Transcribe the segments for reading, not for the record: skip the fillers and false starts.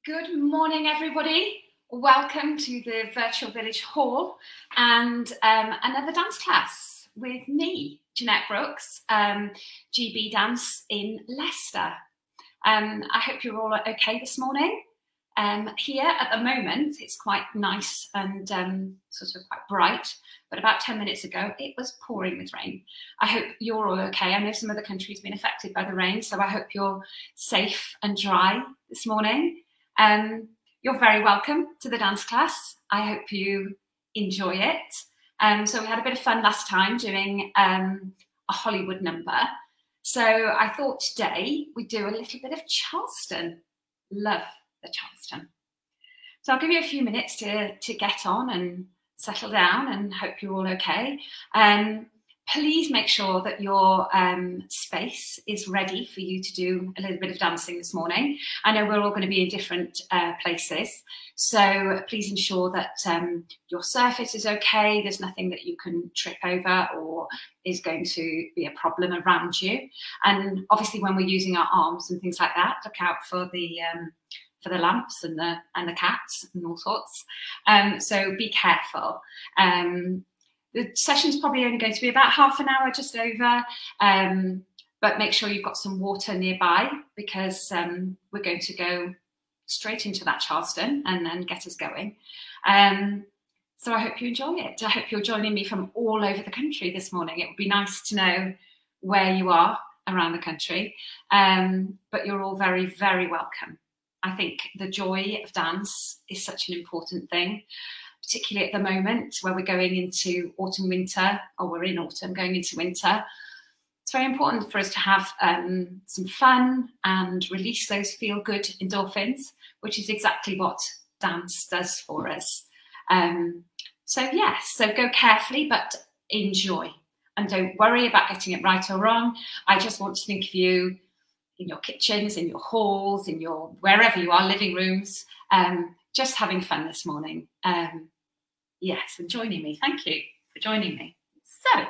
Good morning, everybody. Welcome to the Virtual Village Hall and another dance class with me, Ginette Brookes, GB Dance in Leicester. I hope you're all okay this morning. Here at the moment, it's quite nice and sort of quite bright, but about 10 minutes ago, it was pouring with rain. I hope you're all okay. I know some other countries have been affected by the rain, so I hope you're safe and dry this morning. You're very welcome to the dance class. I hope you enjoy it. So we had a bit of fun last time doing a Hollywood number. So I thought today we'd do a little bit of Charleston. Love the Charleston. So I'll give you a few minutes to get on and settle down and hope you're all okay. Please make sure that your space is ready for you to do a little bit of dancing this morning. I know we're all going to be in different places, so please ensure that your surface is okay. There's nothing that you can trip over or is going to be a problem around you. And obviously when we're using our arms and things like that, look out for the lamps and the cats and all sorts. So be careful. The session's probably only going to be about half an hour, just over, but make sure you've got some water nearby because we're going to go straight into that Charleston and then get us going. So I hope you enjoy it. I hope you're joining me from all over the country this morning. It would be nice to know where you are around the country, but you're all very, very welcome. I think the joy of dance is such an important thing, particularly at the moment where we're going into autumn, winter, or we're in autumn going into winter. It's very important for us to have some fun and release those feel-good endorphins, which is exactly what dance does for us. So yes, so go carefully, but enjoy. And don't worry about getting it right or wrong. I just want to think of you in your kitchens, in your halls, in your wherever you are, living rooms, just having fun this morning. Yes, and joining me. Thank you for joining me. So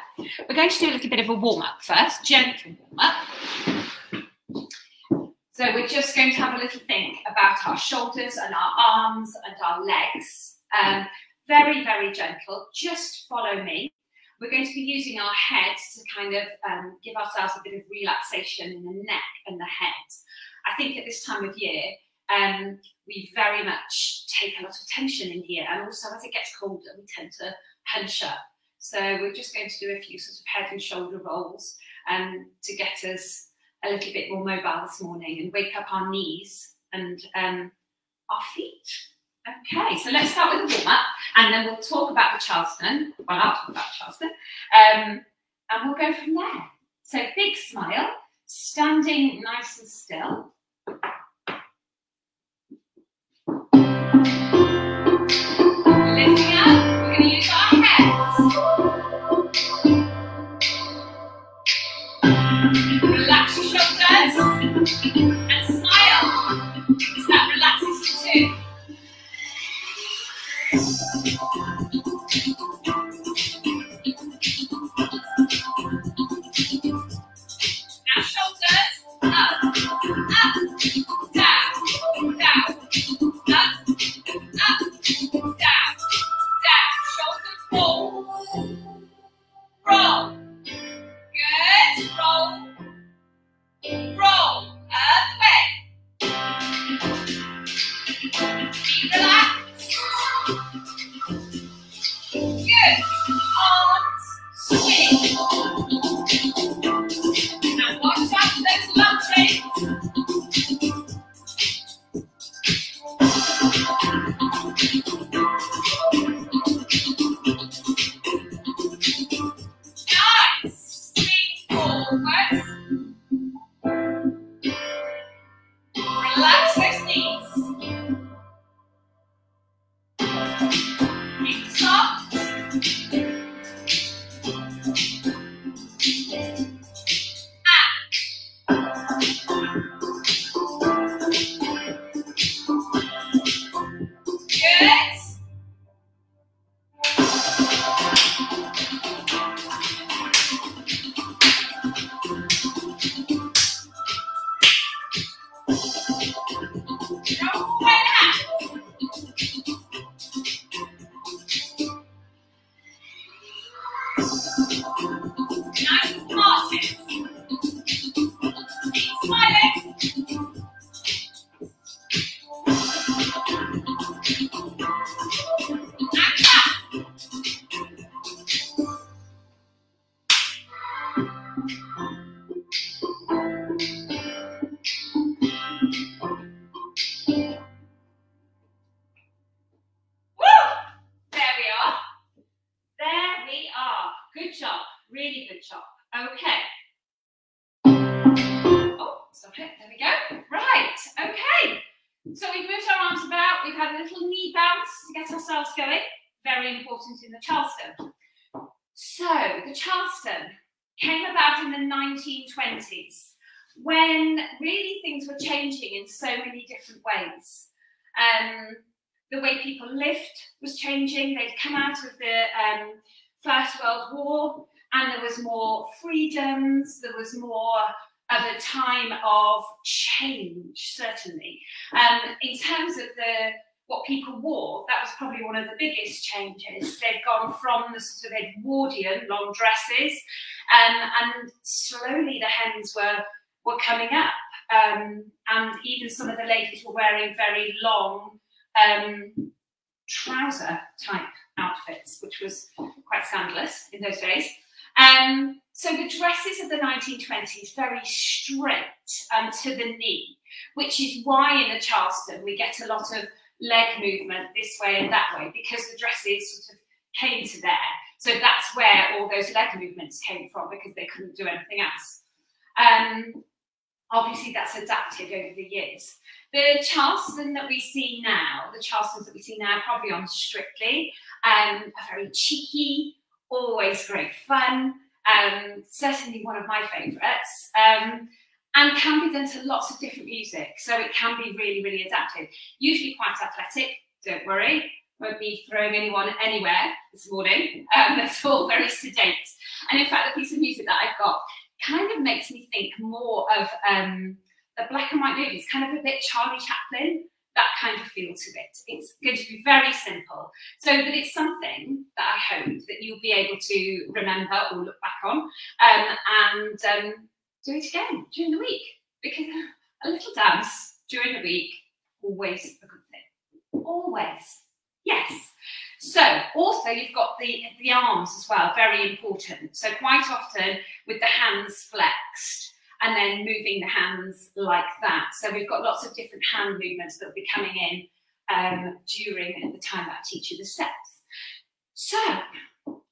we're going to do a little bit of a warm-up first, gentle warm-up. So we're just going to have a little think about our shoulders and our arms and our legs. Very, very gentle. Just follow me. We're going to be using our heads to kind of give ourselves a bit of relaxation in the neck and the head. I think at this time of year, we very much take a lot of tension in here, and also as it gets colder we tend to hunch up. So we're just going to do a few sort of head and shoulder rolls to get us a little bit more mobile this morning and wake up our knees and our feet. Okay, so let's start with the warm-up and then we'll talk about the Charleston. Well, I'll talk about Charleston and we'll go from there. So big smile, standing nice and still. Lifting up, we're going to use our heads. Relax your shoulders and smile, because that relaxes you too. Now shoulders up, up, down, down, up, up, down, down, shoulders roll, roll, good, roll, roll, other way, be relaxed, good, arms, swing, now watch out for those love trains. Nice. Swing forward. Relax those knees. Keep soft. Good. Roll Good job, really good job. Okay. Oh, stop it, there we go. Right, okay. So we've moved our arms about, we've had a little knee bounce to get ourselves going. Very important in the Charleston. So, the Charleston came about in the 1920s when really things were changing in so many different ways. The way people lived was changing. They'd come out of the First World War, and there was more freedoms, there was more of a time of change, certainly. In terms of what people wore, that was probably one of the biggest changes. They'd gone from the sort of Edwardian long dresses, and slowly the hems were coming up, and even some of the ladies were wearing very long trouser type outfits, which was quite scandalous in those days. So the dresses of the 1920s, very straight to the knee, which is why in the Charleston we get a lot of leg movement this way and that way, because the dresses sort of came to there. So that's where all those leg movements came from, because they couldn't do anything else. Obviously that's adapted over the years. The Charleston that we see now, the Charlestons that we see now, probably on Strictly, are very cheeky, always great fun, certainly one of my favourites, and can be done to lots of different music, so it can be really, really adapted. Usually quite athletic, don't worry, won't be throwing anyone anywhere this morning. That's all very sedate. And in fact, the piece of music that I've got kind of makes me think more of the black and white movies, kind of a bit Charlie Chaplin, that kind of feel to it. It's going to be very simple, so that it's something that I hope that you'll be able to remember or look back on, and do it again during the week, because a little dance during the week, always a good thing, always. Yes. So also you've got the arms as well, very important. So quite often with the hands flexed, and then moving the hands like that. So we've got lots of different hand movements that will be coming in during the time that I teach you the steps. So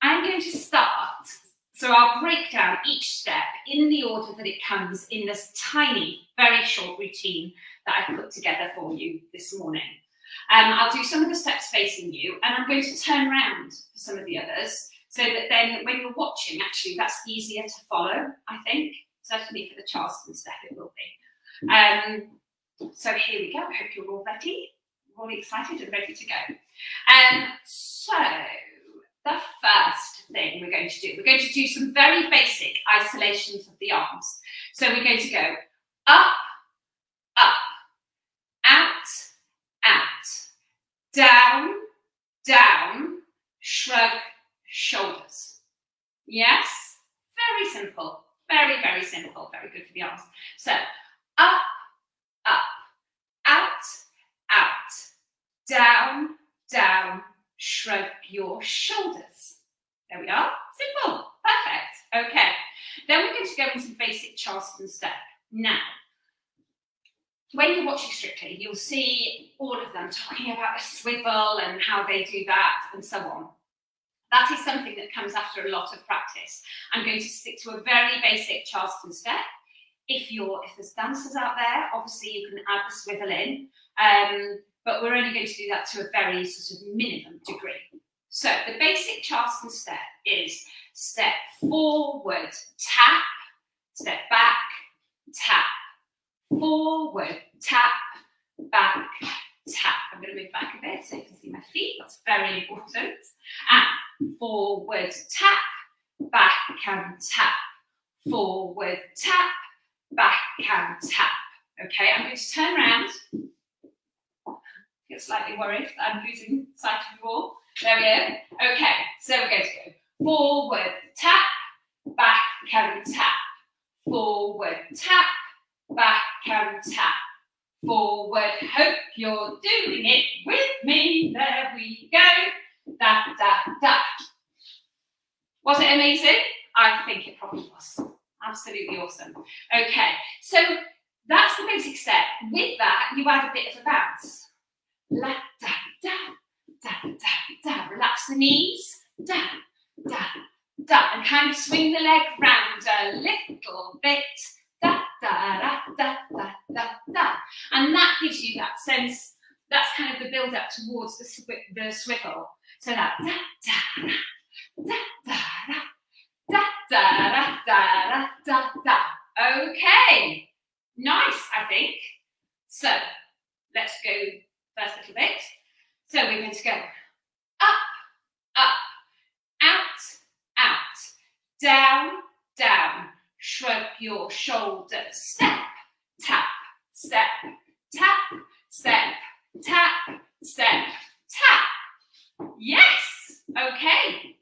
I'm going to start, so I'll break down each step in the order that it comes in this tiny, very short routine that I've put together for you this morning. I'll do some of the steps facing you, and I'm going to turn around for some of the others, so that then when you're watching, actually, that's easier to follow, I think. Certainly for the Charleston step it will be. So here we go. I hope you're all ready, all excited and ready to go. So the first thing we're going to do some very basic isolations of the arms. So we're going to go up, up, out, out, down, down, shrug, shoulders. Yes? Very simple. Very, very simple, very good for the arms. So, up, up, out, out, down, down, shrug your shoulders. There we are, simple, perfect, okay. Then we're going to go into the basic Charleston step. Now, when you're watching Strictly, you'll see all of them talking about a swivel and how they do that and so on. That is something that comes after a lot of practice. I'm going to stick to a very basic Charleston step. If there's dancers out there, obviously you can add the swivel in, but we're only going to do that to a very sort of minimum degree. So the basic Charleston step is step forward, tap, step back, tap, forward, tap, back, tap. I'm going to move back a bit so you can see my feet. That's very important. And forward, tap, back and tap. Forward, tap, back and tap. Okay, I'm going to turn around. Get slightly worried that I'm losing sight of you all. There we go. Okay, so we're going to go forward, tap, back and tap. Forward, tap, back and tap. Forward, hope you're doing it with me. There we go. Da, da, da. Was it amazing? I think it probably was. Absolutely awesome. Okay, so that's the basic step. With that, you add a bit of a bounce. La, da, da, da, da, da. Relax the knees. Da, da, da. And kind of swing the leg round a little bit. Da, da, da, da, da, da, da. And that gives you that sense, that's kind of the build up towards the swivel. So that da, da, da, da, da, da, da, da, da, da, da. Okay, nice, I think. So let's go first little bit. So we're going to go up, up, out, out, down, down. Shrug your shoulders. Step, tap, step, tap, step, tap, step, tap. Yes. Okay.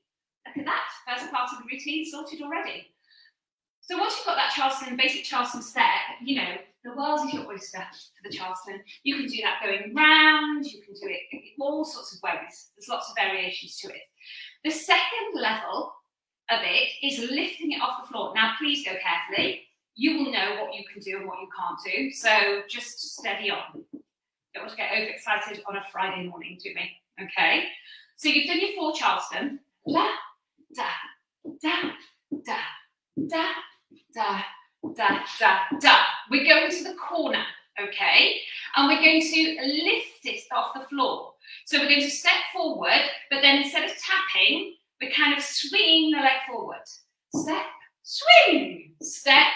Look at that. First part of the routine sorted already. So once you've got that Charleston, basic Charleston step, you know, the world is your oyster for the Charleston. You can do that going round. You can do it in all sorts of ways. There's lots of variations to it. The second level of it is lifting it off the floor. Now, please go carefully. You will know what you can do and what you can't do. So just steady on. Don't want to get overexcited on a Friday morning, do we? Okay. So you've done your 4 Charleston. La, da, da, da, da, da, da, da, da. We're going to the corner, okay? And we're going to lift it off the floor. So we're going to step forward, but then instead of tapping, we're kind of swinging the leg forward. Step, swing, step,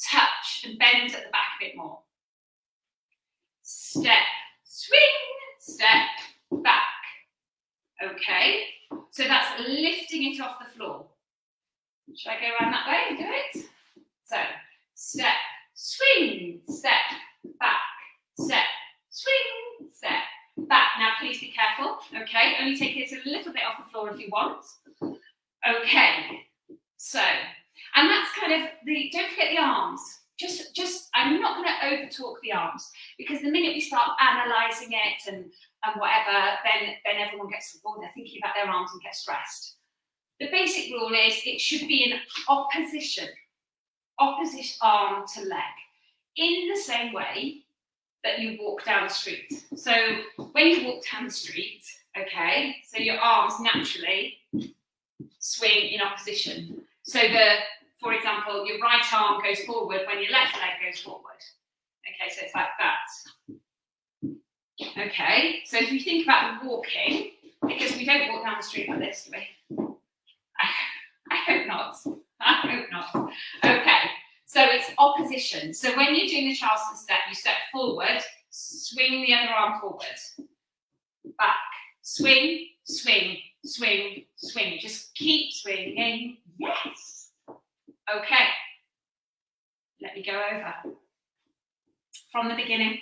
touch, and bend at the back a bit more. Step, swing, step, back. Okay, so that's lifting it off the floor. Should I go around that way and do it? So, step, swing, step, back, step, swing, step, back. Now, please be careful, okay? Only take it a little bit off the floor if you want. Okay, so, and that's kind of the, don't forget the arms. I'm not going to over talk the arms, because the minute we start analysing it and whatever, then everyone gets, oh, they're thinking about their arms and get stressed. The basic rule is it should be in opposition arm to leg, in the same way that you walk down the street. So when you walk down the street, okay, so your arms naturally swing in opposition. So for example, your right arm goes forward when your left leg goes forward. Okay, so it's like that. Okay, so if you think about walking, because we don't walk down the street like this, do we? I hope not. I hope not. Okay, so it's opposition. So when you're doing the Charleston step, you step forward, swing the other arm forward, back, swing, swing, swing, swing. Just keep swinging. Yes. Okay. Let me go over from the beginning.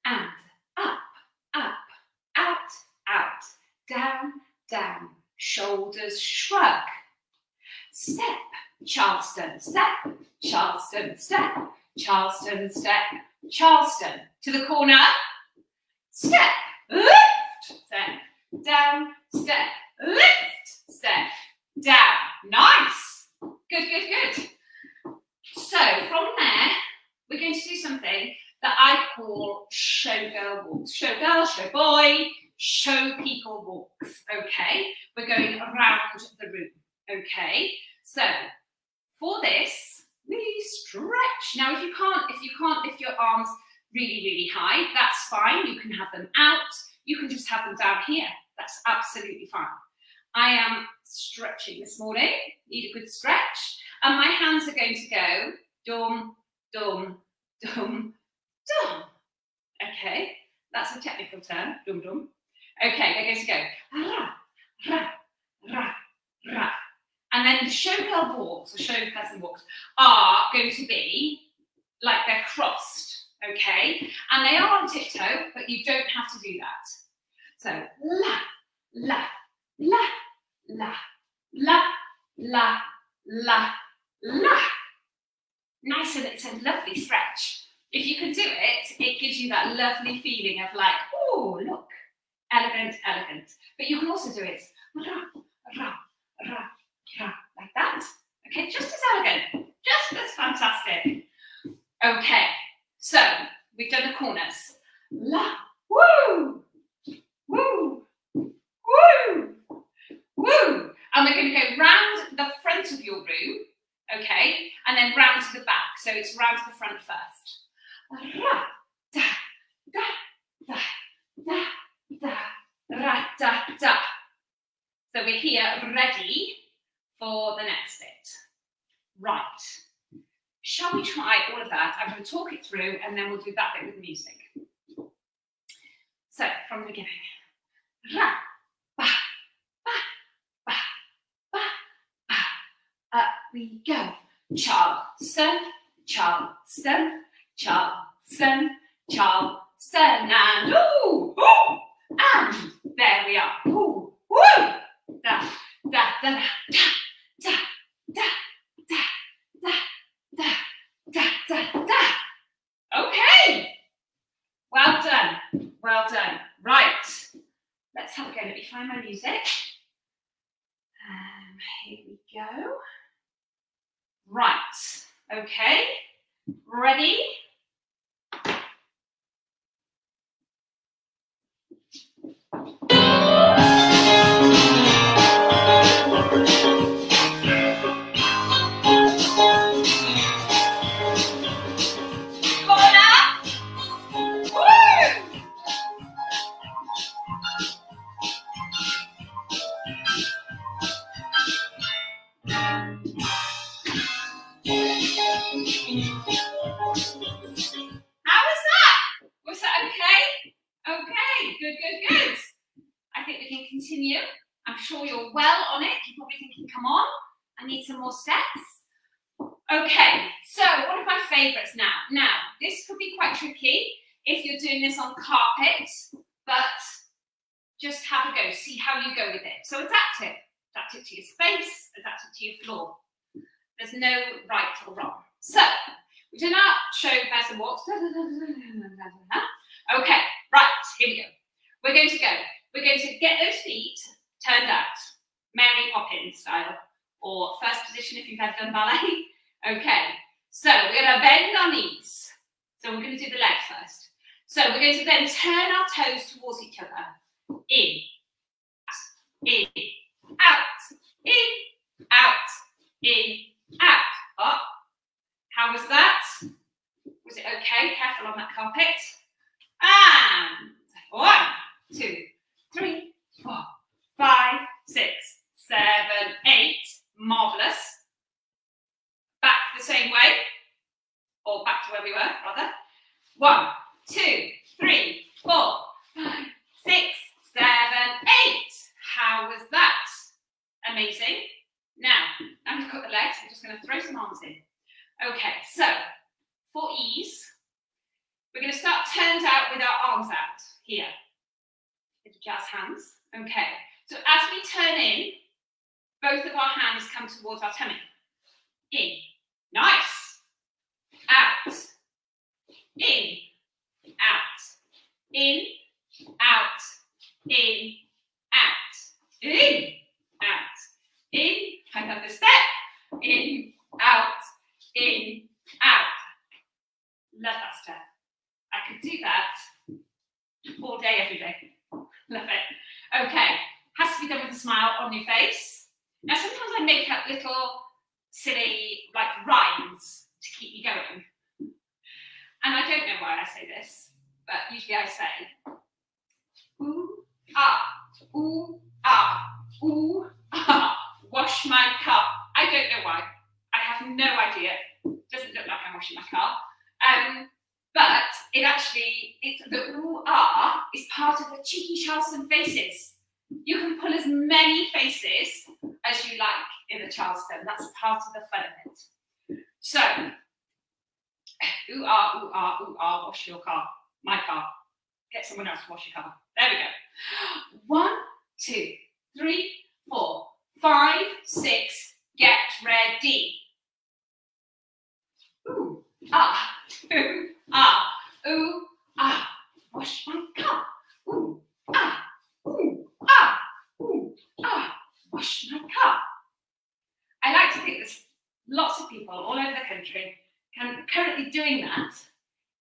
And up, up, out, out, down, down. Shoulders shrug. Step, Charleston, step, Charleston, step, Charleston, step, Charleston. To the corner. Step, lift, step, down, step, lift, step, down. Nice. Good, good, good. So from there, we're going to do something that I call showgirl walks. Show girl, show boy, show people walks, okay? We're going around the room, okay? So for this, really stretch. Now, if your arms really, really high, that's fine. You can have them out. You can just have them down here. That's absolutely fine. I am stretching this morning. Need a good stretch. And my hands are going to go dum, dum, dum, dum. Okay, that's a technical term, dum, dum. Okay, they're going to go ra, ra, ra, ra. And then the showgirl walks, or show person walks, are going to be like they're crossed, okay? And they are on tiptoe, but you don't have to do that. So la, la, la, la, la, la, la, la. Nice, and it's a lovely stretch. If you can do it, it gives you that lovely feeling of like, oh, look, elegant, elegant. But you can also do it ra, ra, ra, ra, like that, Okay, just as elegant, just as fantastic. Okay, so we've done the corners. La, woo, woo, woo, woo. And we're going to go round the front of your room, okay, and then round to the back. So it's round to the front first. Ra, da, da, da, da, da, ra, da, da. So we're here ready for the next bit. Right. Shall we try all of that? I'm going to talk it through and then we'll do that bit with music. So, from the beginning. Ra, ba, ba, ba, ba, ba. Up we go. Charleston, Charleston, Charleston, Charleston, and ooh, ooh, and there we are. Ooh, woo, da, da, da, da, da, da, da, da, da, da, da, da. Okay, well done, well done. Right, let's have a go. Let me find my music. Here we go. Right, okay, ready? Continue. I'm sure you're well on it. You're probably thinking, come on, I need some more steps. Okay, so one of my favourites now. Now, this could be quite tricky if you're doing this on carpet, but just have a go, see how you go with it. So adapt it to your space, adapt it to your floor. There's no right or wrong. So, we do not show bears and walks. Okay, right, here we go. We're going to go. We're going to get those feet turned out, Mary Poppins style, or first position if you've ever done ballet. Okay, so we're going to bend our knees. So we're going to do the leg first. So we're going to then turn our toes towards each other. In, out, in, out, in, out. Up. How was that? Was it okay? Careful on that carpet. And 1, 2, 3, 4, 5, 6, 7, 8. Marvellous. Back the same way, or back to where we were, rather. 1, 2, 3, 4, 5, 6, 7, 8. How was that? Amazing. Now, I'm going to cut the legs. I'm just going to throw some arms in. Okay, so for ease, we're going to start turned out with our arms out here. Little jazz hands. Okay, so as we turn in, both of our hands come towards our tummy. In. Nice. Out. In. Out. In. Out. In. Out. In. Out. In. I love this step. In. Out. In. Out. Love that step. I could do that all day, every day. Love it. Okay. Has to be done with a smile on your face. Now, sometimes I make up little silly, like, rhymes to keep you going. And I don't know why I say this, but usually I say, ooh, ah, wash my car. I don't know why. I have no idea. Doesn't look like I'm washing my car. But it's the ooh, ah is part of the cheeky Charleston faces. You can pull as many faces as you like in the Charleston. That's part of the fun of it. So, ooh, ah, wash your car. My car. Get someone else to wash your car. There we go. 1, 2, 3, 4, 5, 6. Get ready. Ooh, ah, ooh, ah, ooh, ah. Wash my car. Ooh, ah, ooh, ah, ooh, ah. Wash my car. I like to think lots of people all over the country currently doing that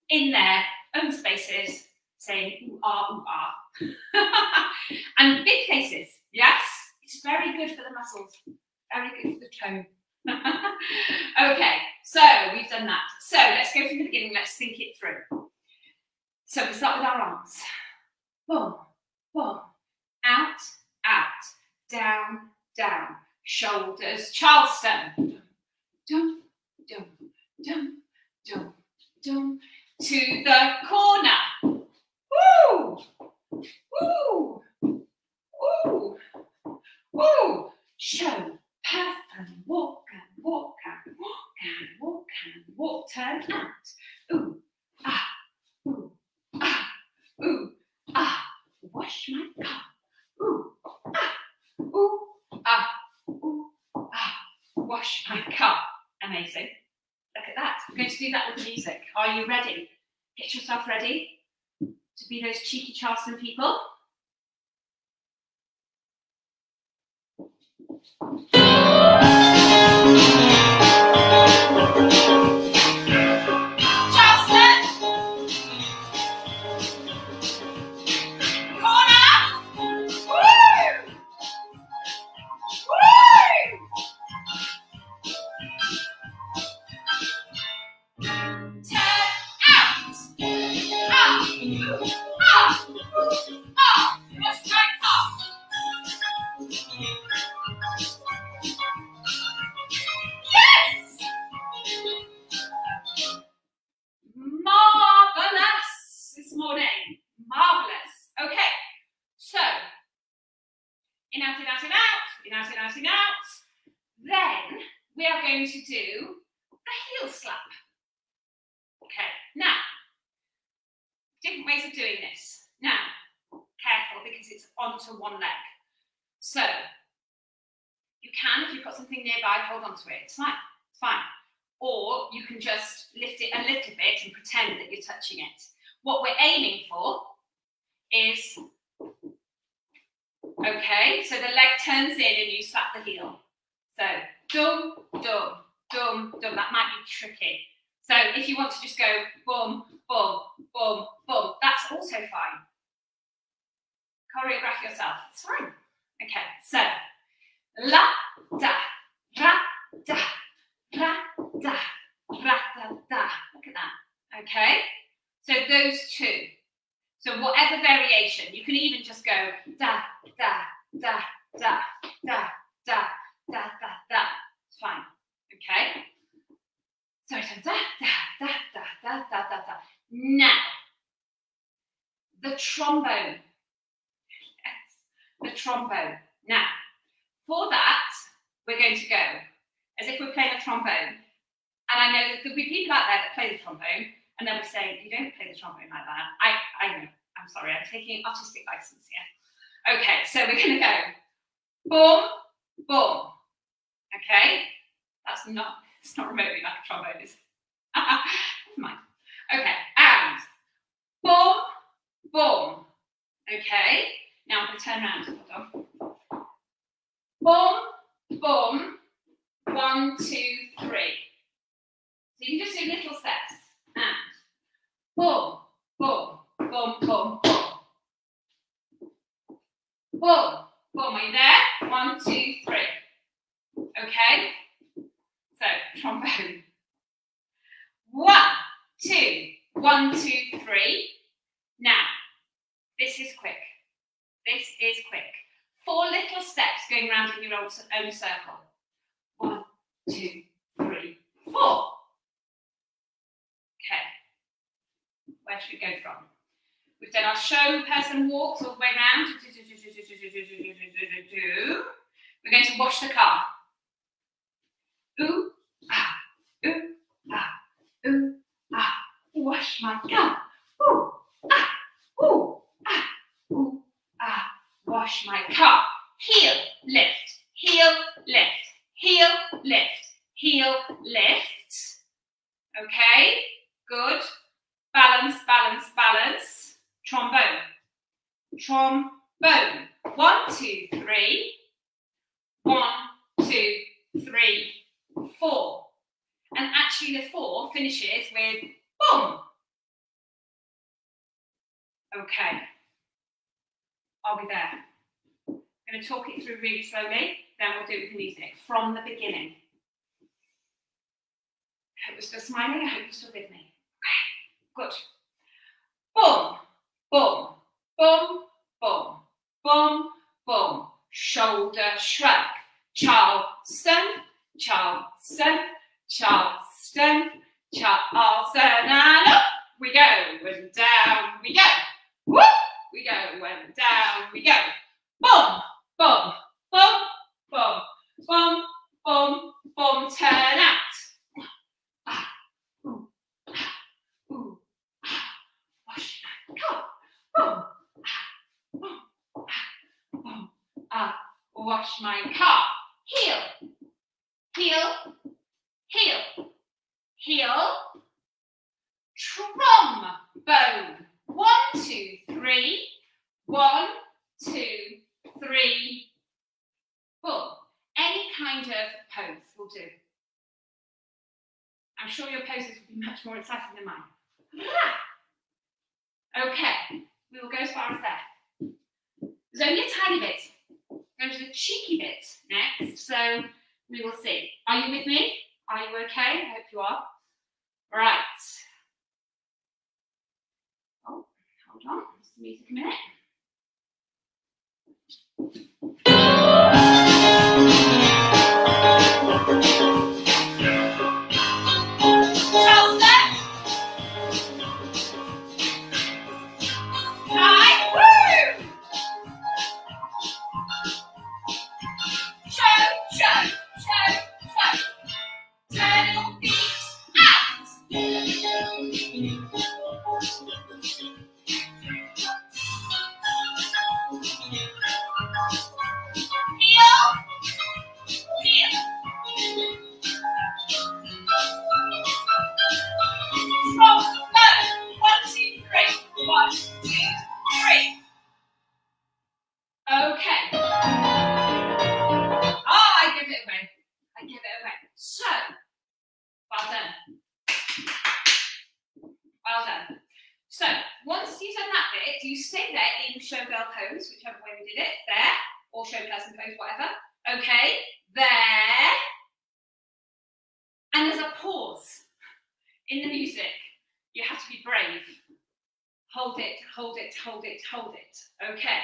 in their own spaces, saying ooh ah. And big faces, yes, it's very good for the muscles, very good for the tone. Okay, so we've done that. So let's go from the beginning, let's think it through. So we start with our arms. Boom, boom, out, out, down, down, shoulders, Charleston. Dum, dum, dum, dum, dum, to the corner. Woo! Woo! Woo! Woo! Show, path and walk and walk and walk and walk and walk, turn out. Ooh, ah, ooh, ah, ooh, ah, wash my car. Ooh, ah, ooh, ah, ooh, ah, wash my car. Amazing. Look at that. I'm going to do that with music. Are you ready? Get yourself ready to be those cheeky Charleston people. Onto one leg. So you can, if you've got something nearby, hold on to it. It's fine. It's fine. Or you can just lift it a little bit and pretend that you're touching it. What we're aiming for is, okay, so the leg turns in and you slap the heel. So dum, dum, dum, dum. That might be tricky. So if you want to just go boom, boom, boom, boom, that's also fine. Choreograph yourself, it's fine. Okay, so la da, ra da, ra da, ra da da. Look at that. Okay, so those two. So whatever variation, you can even just go da da da da da da da da da. It's fine. Okay. So da da da da da da da da. Now the trombone. The trombone. Now, for that, we're going to go as if we're playing a trombone. And I know that there'll be people out there that play the trombone, and they'll be saying, you don't play the trombone like that. I know. I'm sorry, I'm taking artistic license here. Okay, so we're going to go boom, boom. Okay, it's not remotely like a trombone, is it? Never mind. Okay, and boom, boom. Okay. Now I'm going to turn around. Hold on. Boom, boom. 1, 2, 3. So you can just do little steps. And boom, boom, boom, boom, boom. Boom, boom. Are you there? 1, 2, 3. Okay. So trombone. 1, 2, 1, 2, 3. Now this is quick. This is quick. 4 little steps going around in your own circle. 1, 2, 3, 4. Okay. Where should we go from? We've done our show person walks all the way around. We're going to wash the car. Ooh, ah, ooh, ah, ooh, ah. Wash my car. Ooh, ah, ooh, ah, ooh. Ah, wash my car. Heel, lift, heel, lift, heel, lift, heel, lift. Okay, good. Balance, balance, balance. Trombone. Trombone. 1, 2, 3. 1, 2, 3, 4. And actually the 4 finishes with boom. Okay, I'll be there. I'm going to talk it through really slowly, then we'll do it with the music from the beginning. I hope you're still smiling, I hope you're still with me. Okay, good. Boom, boom, boom, boom, boom, boom. Shoulder shrug. Charleston, Charleston, Charleston, Charleston, and up we go, and down we go. Whoop, we go, and down we go. Boom, boom, boom, boom, boom, boom, boom, turn out. Wash my car. Boom, boom, boom, wash my car. Heel, heel, heel, heel. Trombone. 1, 2, 3. 1, 2, 3. Boom. Any kind of pose will do. I'm sure your poses will be much more exciting than mine. Okay, we will go as far as there. There's only a tiny bit. Go to the cheeky bit next, so we will see. Are you with me? Are you okay? I hope you are. Right. Oh, hold on. Is the music a minute? Whichever way we did it, there, or show person pose, whatever. Okay, there. And there's a pause in the music. You have to be brave. Hold it, hold it, hold it, hold it. Okay.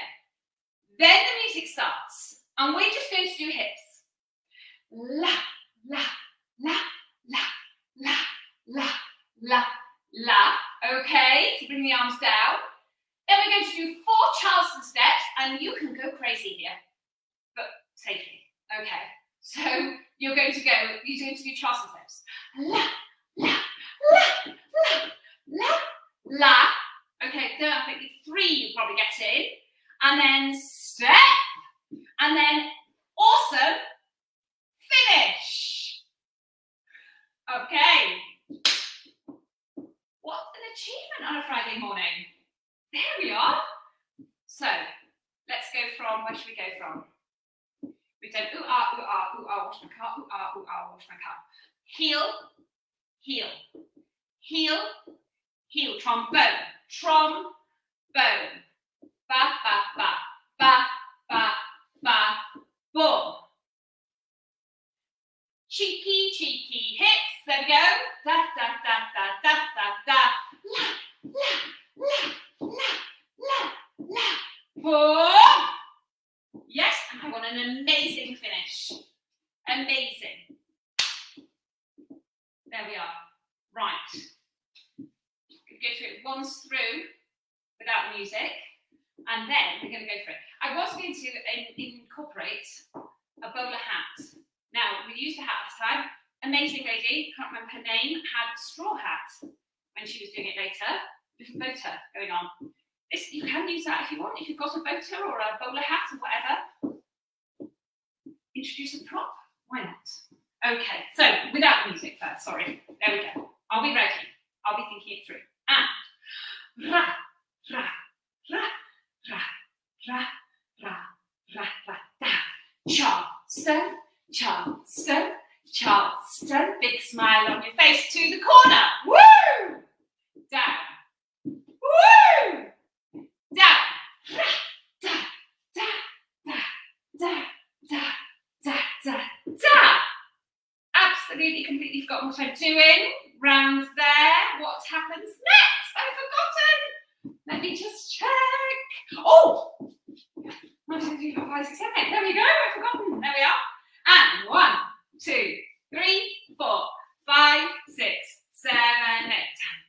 Then the music starts, and we're just going to do hips. La, la, la, la, la, la, la, la. Okay, so bring the arms down. Then we're going to do 4 Charleston steps, and you can go crazy here, but safely. Okay, so you're going to do Charleston steps. La, la, la, la, la, la. Okay, then I think 3 you probably get in, and then step, and then awesome, finish. Okay. What an achievement on a Friday morning. There we are. So let's go from, where should we go from? We've done ooh ah, wash my car, ooh ah, wash my car. Heel, heel, heel, heel, trombone, trombone. Ba, ba, ba, ba, ba, ba, boom. Cheeky, cheeky hips, there we go. Da, da, da, da, da, da, da. La, la, la. La, la, la, boom! Yes, and I want an amazing finish. Amazing. There we are. Right. Go through it once through without music, and then we're going to go for it. I was going to incorporate a bowler hat. Now, we used a hat last time. Amazing lady, can't remember her name, had a straw hat when she was doing it later. Little boater going on. This, you can use that if you want. If you've got a boater or a bowler hat or whatever, introduce a prop. Why not? Okay, so without the music first, sorry. There we go. I'll be ready. I'll be thinking it through. And ra, ra, ra, ra, ra, ra, ra, ra, da. Charleston, Charleston, Charleston. forgotten what I'm doing. Round there. What happens next? I've forgotten. Let me just check. Oh! 1, 2, 3, 4, 5, 6, 7, 8. There we go. I've forgotten. There we are. And 1, 2, 3, 4, 5, 6, 7, 8.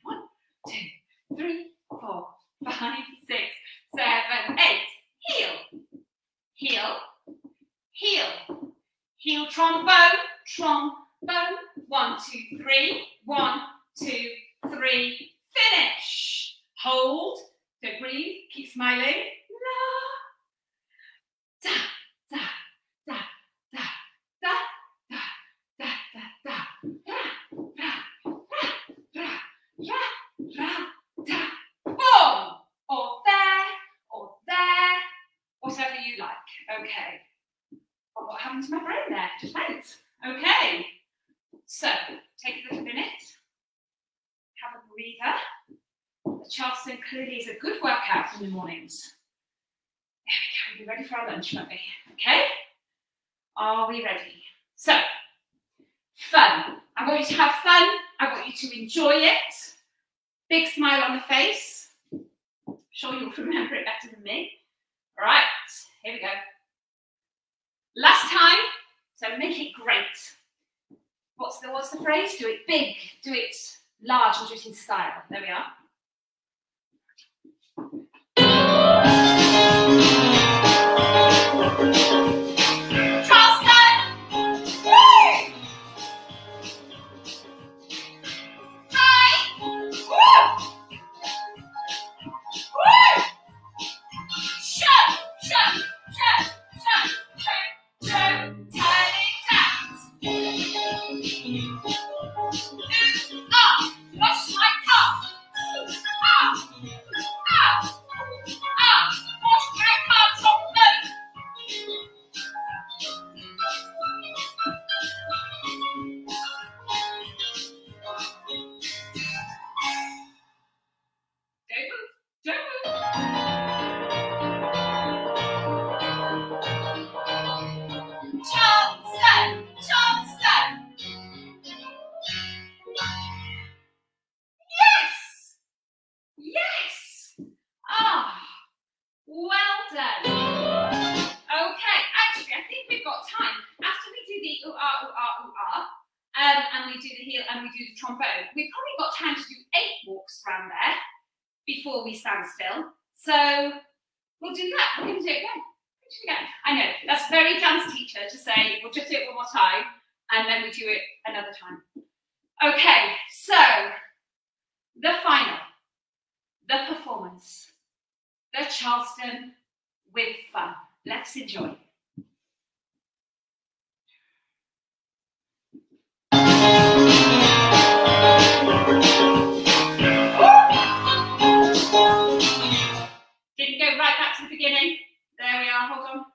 1, 2, 3, 4, 5, 6, 7, 8. Heel. Heel. Heel. Heel trombone. Trombone. 1, 2, 3. 1, 2, 3. Finish. Hold. Don't breathe. Keep smiling. Da, da, da, da, da, da, da, da, da, ra, ra, ra, ra, ra, da. Boom! Or there, whatever you like. Okay. Oh, what happened to my brain there? Just went. Okay. So, take a little minute. Have a breather. The Charleston clearly is a good workout in the mornings. There we go. We'll be ready for our lunch, won't we? Okay? Are we ready? So, fun. I want you to have fun. I want you to enjoy it. Big smile on the face. I'm sure you'll remember it better than me. All right, here we go. Last time, so make it great. What's the phrase? Do it big, do it large, and do it in style. There we are. Charleston! Woo! Hi! Woo! Woo! Show, show, show, show, show, show, turning taps. Wash my car. Wash my car from both. Don't move. Charleston, Charleston. Yes, yes. Ah, well done. Okay, actually, I think we've got time. After we do the ooh-ah, ooh-ah, ooh-ah, and we do the heel and we do the trombone, we've probably got time to do 8 walks around there before we stand still. So we'll do that. We're going to do it again. I know, that's very dance teacher to say, we'll just do it one more time, and then we do it another time. Okay, so the final, the performance, the Charleston with fun. Let's enjoy. Didn't go right back to the beginning. There we are, hold on.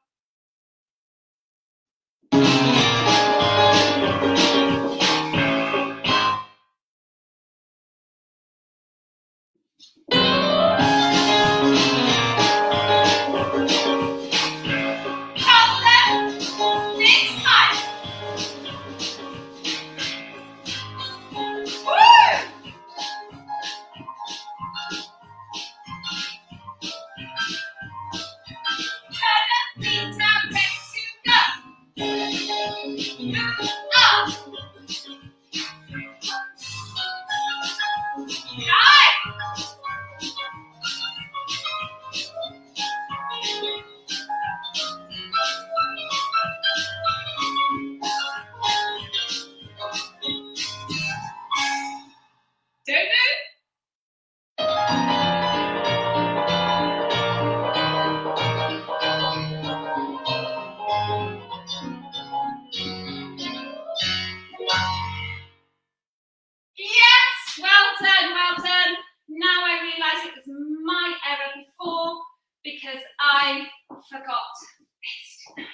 Because I forgot this.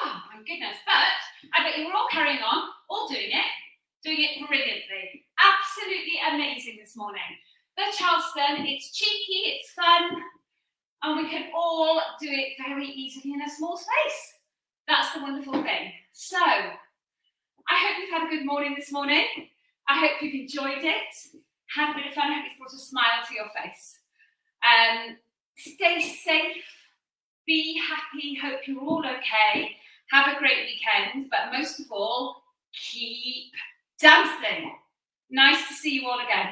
Oh my goodness, but I bet you were all carrying on, all doing it brilliantly. Absolutely amazing this morning. The Charleston, it's cheeky, it's fun, and we can all do it very easily in a small space. That's the wonderful thing. So, I hope you've had a good morning this morning. I hope you've enjoyed it, had a bit of fun. I hope it's brought a smile to your face. Stay safe, be happy, hope you're all okay. Have a great weekend, but most of all, keep dancing. Nice to see you all again.